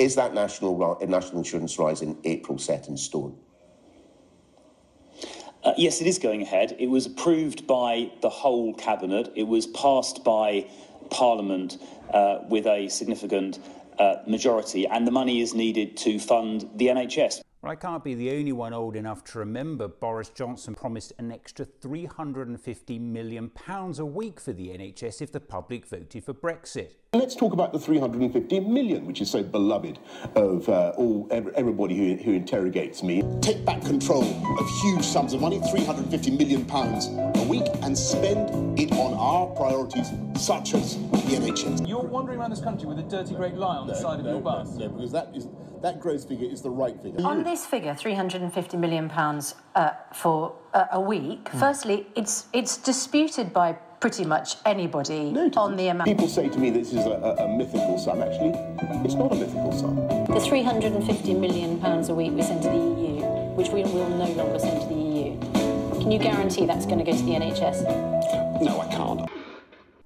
Is that national insurance rise in April set in stone? Yes, it is going ahead. It was approved by the whole Cabinet. It was passed by Parliament with a significant majority, and the money is needed to fund the NHS. Well, I can't be the only one old enough to remember Boris Johnson promised an extra £350 million a week for the NHS if the public voted for Brexit. Let's talk about the 350 million, which is so beloved of everybody who interrogates me. Take back control of huge sums of money, £350 million a week, and spend it on our priorities, such as the NHS. You're wandering around this country with a dirty great lie on the side of your bus. No, because that gross figure is the right figure. On this figure, £350 million for a week, firstly, it's disputed by pretty much anybody on the amount. People say to me this is a mythical sum. Actually, it's not a mythical sum. The £350 million a week we send to the EU, which we will no longer send to the EU. Can you guarantee that's going to go to the NHS? No, I can't.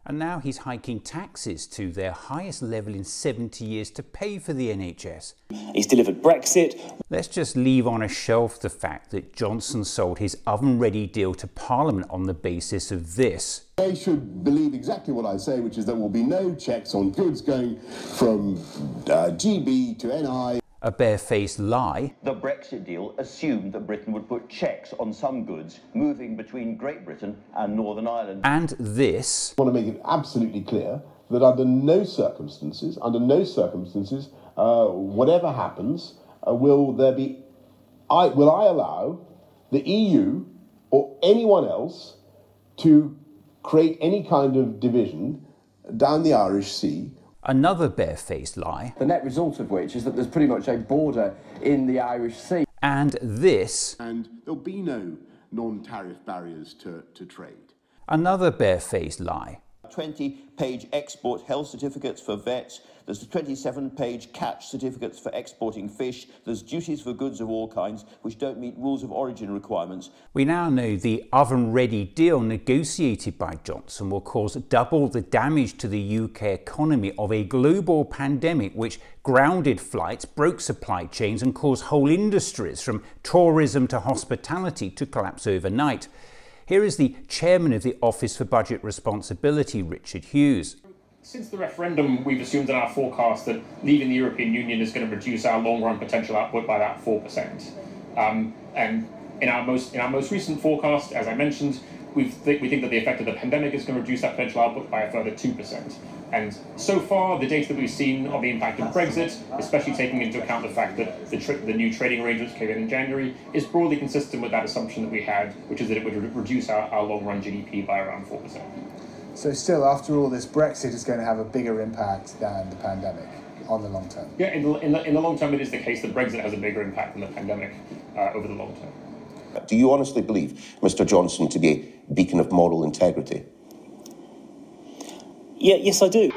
And now he's hiking taxes to their highest level in 70 years to pay for the NHS. He's delivered Brexit. Let's just leave on a shelf the fact that Johnson sold his oven-ready deal to Parliament on the basis of this. They should believe exactly what I say, which is there will be no checks on goods going from GB to NI. A barefaced lie. The Brexit deal assumed that Britain would put checks on some goods moving between Great Britain and Northern Ireland. And this. I want to make it absolutely clear that under no circumstances, whatever happens, will I allow the EU or anyone else to create any kind of division down the Irish Sea. Another barefaced lie. The net result of which is that there's pretty much a border in the Irish Sea. And this. And there'll be no non-tariff barriers to trade. Another barefaced lie. 20-page export health certificates for vets. There's 27-page catch certificates for exporting fish. There's duties for goods of all kinds which don't meet rules of origin requirements. We now know the oven-ready deal negotiated by Johnson will cause double the damage to the UK economy of a global pandemic which grounded flights, broke supply chains and caused whole industries from tourism to hospitality to collapse overnight. Here is the chairman of the Office for Budget Responsibility, Richard Hughes. Since the referendum, we've assumed in our forecast that leaving the European Union is going to reduce our long-run potential output by about 4%. And in our most recent forecast, as I mentioned, we think that the effect of the pandemic is going to reduce that potential output by a further 2%. And so far, the data that we've seen of the impact of Brexit, especially taking into account the fact that the new trading arrangements came in January, is broadly consistent with that assumption that we had, which is that it would reduce our long-run GDP by around 4%. So still, after all, this Brexit is going to have a bigger impact than the pandemic on the long term? Yeah, in the long term, it is the case that Brexit has a bigger impact than the pandemic over the long term. Do you honestly believe Mr. Johnson to be a beacon of moral integrity? Yeah, yes, I do.